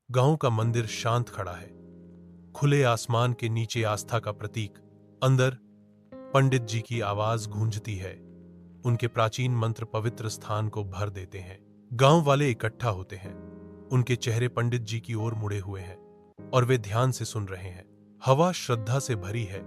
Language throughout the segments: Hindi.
गांव का मंदिर शांत खड़ा है, खुले आसमान के नीचे आस्था का प्रतीक। अंदर पंडित जी की आवाज गूंजती है। उनके प्राचीन मंत्र पवित्र स्थान को भर देते हैं। गांव वाले इकट्ठा होते हैं। उनके चेहरे पंडित जी की ओर मुड़े हुए हैं और वे ध्यान से सुन रहे हैं। हवा श्रद्धा से भरी है।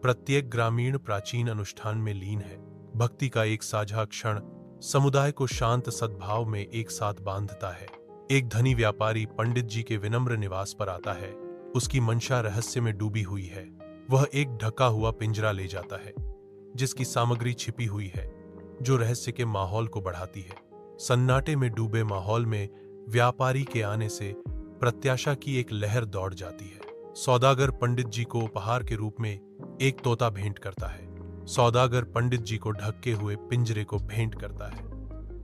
प्रत्येक ग्रामीण प्राचीन अनुष्ठान में लीन है। भक्ति का एक साझा क्षण समुदाय को शांत सद्भाव में एक साथ बांधता है। एक धनी व्यापारी पंडित जी के विनम्र निवास पर आता है। उसकी मंशा रहस्य में डूबी हुई है। वह एक ढका हुआ पिंजरा ले जाता है जिसकी सामग्री छिपी हुई है, जो रहस्य के माहौल को बढ़ाती है। सन्नाटे में डूबे माहौल में व्यापारी के आने से प्रत्याशा की एक लहर दौड़ जाती है। सौदागर पंडित जी को उपहार के रूप में एक तोता भेंट करता है। सौदागर पंडित जी को ढके हुए पिंजरे को भेंट करता है।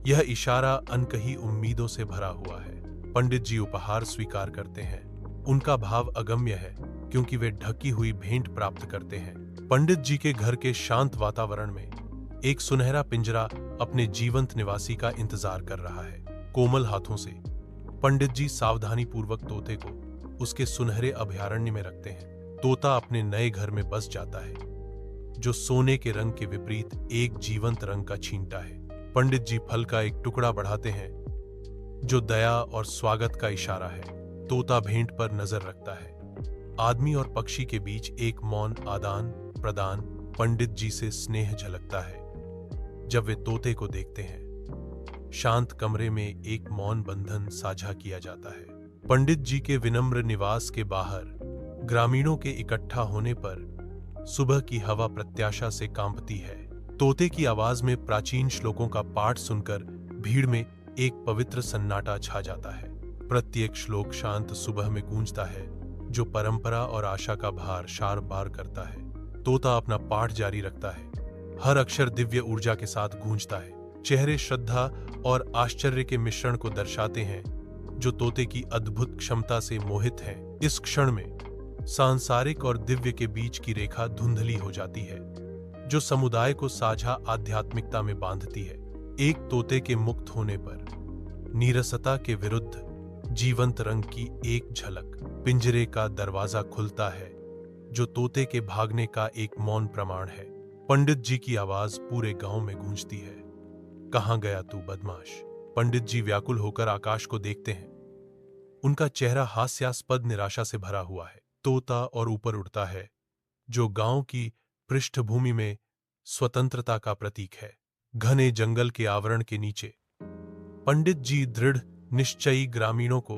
यह इशारा अनकही उम्मीदों से भरा हुआ है। पंडित जी उपहार स्वीकार करते हैं। उनका भाव अगम्य है क्योंकि वे ढकी हुई भेंट प्राप्त करते हैं। पंडित जी के घर के शांत वातावरण में एक सुनहरा पिंजरा अपने जीवंत निवासी का इंतजार कर रहा है। कोमल हाथों से पंडित जी सावधानी पूर्वक तोते को उसके सुनहरे अभयारण्य में रखते हैं। तोता अपने नए घर में बस जाता है, जो सोने के रंग के विपरीत एक जीवंत रंग का छींटा है। पंडित जी फल का एक टुकड़ा बढ़ाते हैं, जो दया और स्वागत का इशारा है। तोता भेंट पर नजर रखता है। आदमी और पक्षी के बीच एक मौन आदान प्रदान। पंडित जी से स्नेह झलकता है जब वे तोते को देखते हैं। शांत कमरे में एक मौन बंधन साझा किया जाता है। पंडित जी के विनम्र निवास के बाहर ग्रामीणों के इकट्ठा होने पर सुबह की हवा प्रत्याशा से कांपती है। तोते की आवाज में प्राचीन श्लोकों का पाठ सुनकर भीड़ में एक पवित्र सन्नाटा छा जाता है। प्रत्येक श्लोक शांत सुबह में गूंजता है, जो परंपरा और आशा का भार शार बार करता है। तोता अपना पाठ जारी रखता है। हर अक्षर दिव्य ऊर्जा के साथ गूंजता है। चेहरे श्रद्धा और आश्चर्य के मिश्रण को दर्शाते हैं, जो तोते की अद्भुत क्षमता से मोहित हैं। इस क्षण में सांसारिक और दिव्य के बीच की रेखा धुंधली हो जाती है, जो समुदाय को साझा आध्यात्मिकता में बांधती है। एक तोते के मुक्त होने पर नीरसता के विरुद्ध जीवंत रंग की एक झलक। पिंजरे का दरवाजा खुलता है, जो तोते के भागने का एक मौन प्रमाण है। पंडित जी की आवाज पूरे गांव में गूंजती है, कहां गया तू बदमाश। पंडित जी व्याकुल होकर आकाश को देखते हैं। उनका चेहरा हास्यास्पद निराशा से भरा हुआ है। तोता और ऊपर उड़ता है, जो गांव की पृष्ठभूमि में स्वतंत्रता का प्रतीक है। घने जंगल के आवरण के नीचे पंडित जी दृढ़ निश्चयी ग्रामीणों को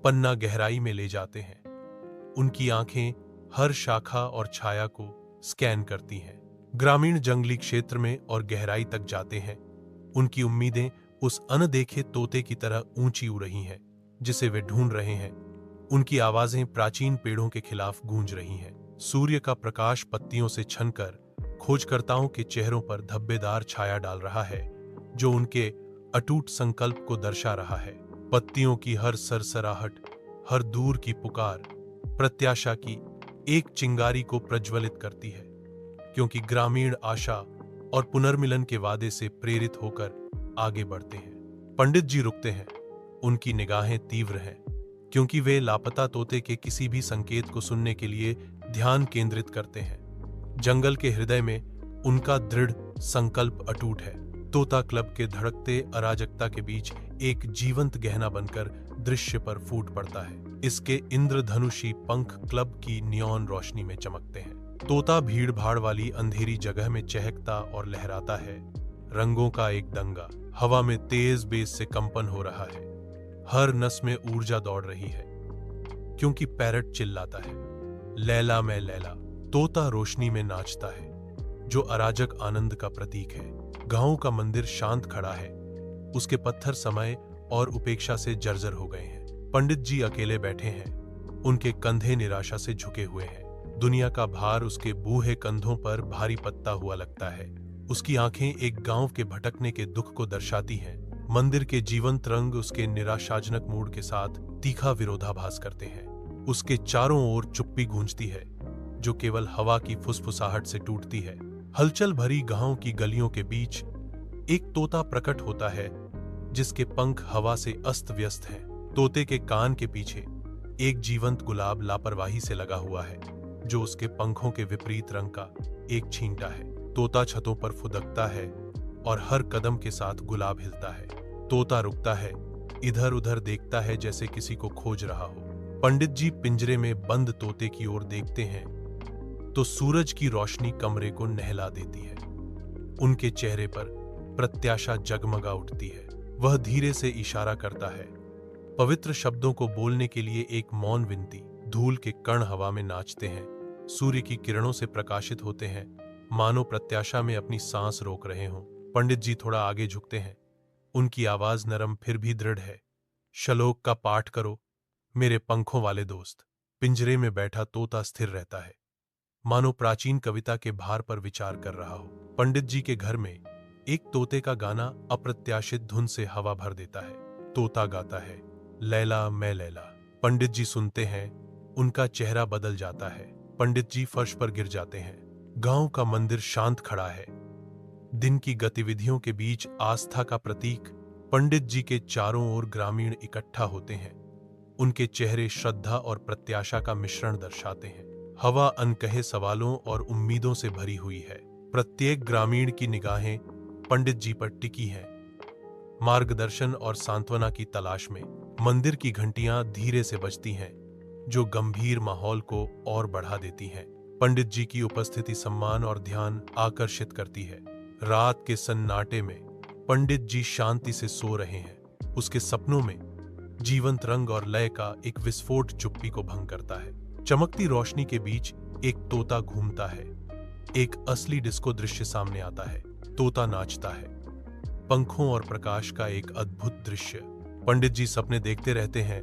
पन्ना गहराई में ले जाते हैं। उनकी आंखें हर शाखा और छाया को स्कैन करती हैं। ग्रामीण जंगली क्षेत्र में और गहराई तक जाते हैं। उनकी उम्मीदें उस अनदेखे तोते की तरह ऊंची उड़ रही हैं, जिसे वे ढूंढ रहे हैं। उनकी आवाजें प्राचीन पेड़ों के खिलाफ गूंज रही हैं। सूर्य का प्रकाश पत्तियों से छनकर खोजकर्ताओं के चेहरों पर धब्बेदार छाया डाल रहा है, जो उनके अटूट संकल्प को दर्शा रहा है। पत्तियों की हर सरसराहट, हर दूर की पुकार प्रत्याशा की एक चिंगारी को प्रज्वलित करती है, क्योंकि ग्रामीण आशा और पुनर्मिलन के वादे से प्रेरित होकर आगे बढ़ते हैं। पंडित जी रुकते हैं। उनकी निगाहें तीव्र हैं, क्योंकि वे लापता तोते के किसी भी संकेत को सुनने के लिए ध्यान केंद्रित करते हैं। जंगल के हृदय में उनका दृढ़ संकल्प अटूट है। तोता क्लब के धड़कते अराजकता के बीच एक जीवंत गहना बनकर दृश्य पर फूट पड़ता है। इसके इंद्रधनुषी पंख क्लब की नियॉन रोशनी में चमकते हैं। तोता भीड़ भाड़ वाली अंधेरी जगह में चहकता और लहराता है। रंगों का एक दंगा हवा में तेज बेस से कंपन हो रहा है। हर नस में ऊर्जा दौड़ रही है, क्योंकि पैरट चिल्लाता है, लैला मैं लैला। तोता रोशनी में नाचता है, जो अराजक आनंद का प्रतीक है। गांव का मंदिर शांत खड़ा है। उसके पत्थर समय और उपेक्षा से जर्जर हो गए हैं। पंडित जी अकेले बैठे हैं। उनके कंधे निराशा से झुके हुए हैं। दुनिया का भार उसके बूढ़े कंधों पर भारी पड़ता हुआ लगता है। उसकी आंखें एक गांव के भटकने के दुख को दर्शाती हैं। मंदिर के जीवंत रंग उसके निराशाजनक मूड के साथ तीखा विरोधाभास करते हैं। उसके चारों ओर चुप्पी गूंजती है, जो केवल हवा की फुसफुसाहट से टूटती है। हलचल भरी गांव की गलियों के बीच एक तोता प्रकट होता है, जिसके पंख हवा से अस्त व्यस्त हैं। तोते के कान के पीछे एक जीवंत गुलाब लापरवाही से लगा हुआ है, जो उसके पंखों के विपरीत रंग का एक छींटा है। तोता छतों पर फुदकता है और हर कदम के साथ गुलाब हिलता है। तोता रुकता है, इधर उधर देखता है जैसे किसी को खोज रहा हो। पंडित जी पिंजरे में बंद तोते की ओर देखते हैं तो सूरज की रोशनी कमरे को नहला देती है। उनके चेहरे पर प्रत्याशा जगमगा उठती है। वह धीरे से इशारा करता है, पवित्र शब्दों को बोलने के लिए एक मौन विनती। धूल के कण हवा में नाचते हैं, सूर्य की किरणों से प्रकाशित होते हैं, मानो प्रत्याशा में अपनी सांस रोक रहे हों। पंडित जी थोड़ा आगे झुकते हैं, उनकी आवाज नरम फिर भी दृढ़ है। श्लोक का पाठ करो मेरे पंखों वाले दोस्त। पिंजरे में बैठा तोता स्थिर रहता है, मानो प्राचीन कविता के भार पर विचार कर रहा हो। पंडित जी के घर में एक तोते का गाना अप्रत्याशित धुन से हवा भर देता है। तोता गाता है, लैला मैं लैला। पंडित जी सुनते हैं, उनका चेहरा बदल जाता है। पंडित जी फर्श पर गिर जाते हैं। गांव का मंदिर शांत खड़ा है। दिन की गतिविधियों के बीच आस्था का प्रतीक। पंडित जी के चारों ओर ग्रामीण इकट्ठा होते हैं। उनके चेहरे श्रद्धा और प्रत्याशा का मिश्रण दर्शाते हैं। हवा अनकहे सवालों और उम्मीदों से भरी हुई है। प्रत्येक ग्रामीण की निगाहें पंडित जी पर टिकी हैं, मार्गदर्शन और सांत्वना की तलाश में। मंदिर की घंटियां धीरे से बजती हैं, जो गंभीर माहौल को और बढ़ा देती हैं। पंडित जी की उपस्थिति सम्मान और ध्यान आकर्षित करती है। रात के सन्नाटे में पंडित जी शांति से सो रहे हैं। उसके सपनों में जीवंत रंग और लय का एक विस्फोट चुप्पी को भंग करता है। चमकती रोशनी के बीच एक तोता घूमता है। एक असली डिस्को दृश्य सामने आता है। तोता नाचता है, पंखों और प्रकाश का एक अद्भुत दृश्य। पंडित जी सपने देखते रहते हैं,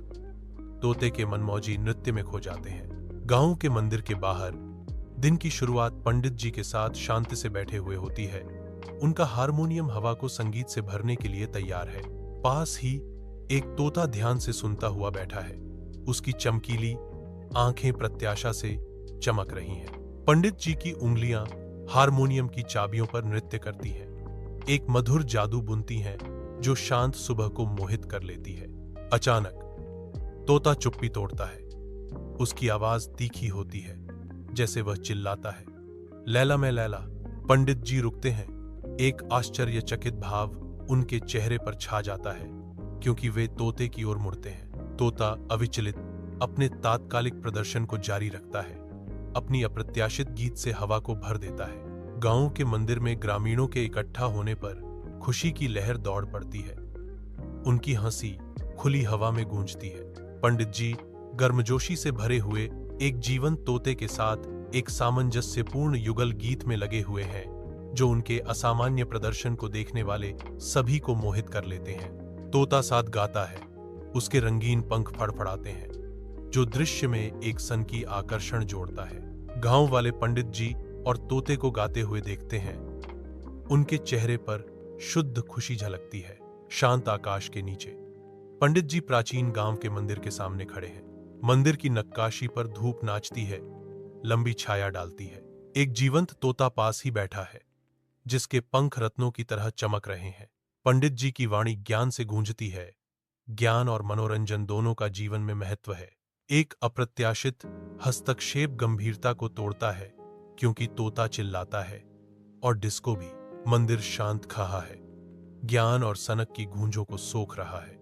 तोते के मनमौजी नृत्य में खो जाते हैं। गांव के मंदिर के बाहर दिन की शुरुआत पंडित जी के साथ शांति से बैठे हुए होती है। उनका हारमोनियम हवा को संगीत से भरने के लिए तैयार है। पास ही एक तोता ध्यान से सुनता हुआ बैठा है। उसकी चमकीली आंखें प्रत्याशा से चमक रही हैं। पंडित जी की उंगलियां हारमोनियम की चाबियों पर नृत्य करती हैं, एक मधुर जादू बुनती हैं जो शांत सुबह को मोहित कर लेती है। अचानक तोता चुप्पी तोड़ता है। उसकी आवाज तीखी होती है, जैसे वह चिल्लाता है, लैला मैं लैला। पंडित जी रुकते हैं। एक आश्चर्यचकित भाव उनके चेहरे पर छा जाता है, क्योंकि वे तोते की ओर मुड़ते हैं। तोता अविचलित अपने तात्कालिक प्रदर्शन को जारी रखता है, अपनी अप्रत्याशित गीत से हवा को भर देता है। गांव के मंदिर में ग्रामीणों के इकट्ठा होने पर खुशी की लहर दौड़ पड़ती है। उनकी हंसी खुली हवा में गूंजती है। पंडित जी गर्मजोशी से भरे हुए एक जीवंत तोते के साथ एक सामंजस्यपूर्ण युगल गीत में लगे हुए हैं, जो उनके असामान्य प्रदर्शन को देखने वाले सभी को मोहित कर लेते हैं। तोता साथ गाता है, उसके रंगीन पंख फड़फड़ाते हैं, जो दृश्य में एक सन की आकर्षण जोड़ता है। गांव वाले पंडित जी और तोते को गाते हुए देखते हैं। उनके चेहरे पर शुद्ध खुशी झलकती है। शांत आकाश के नीचे पंडित जी प्राचीन गांव के मंदिर के सामने खड़े हैं। मंदिर की नक्काशी पर धूप नाचती है, लंबी छाया डालती है। एक जीवंत तोता पास ही बैठा है, जिसके पंख रत्नों की तरह चमक रहे हैं। पंडित जी की वाणी ज्ञान से गूंजती है। ज्ञान और मनोरंजन दोनों का जीवन में महत्व है। एक अप्रत्याशित हस्तक्षेप गंभीरता को तोड़ता है, क्योंकि तोता चिल्लाता है और डिस्को भी। मंदिर शांत खहा है, ज्ञान और सनक की गूंजों को सोख रहा है।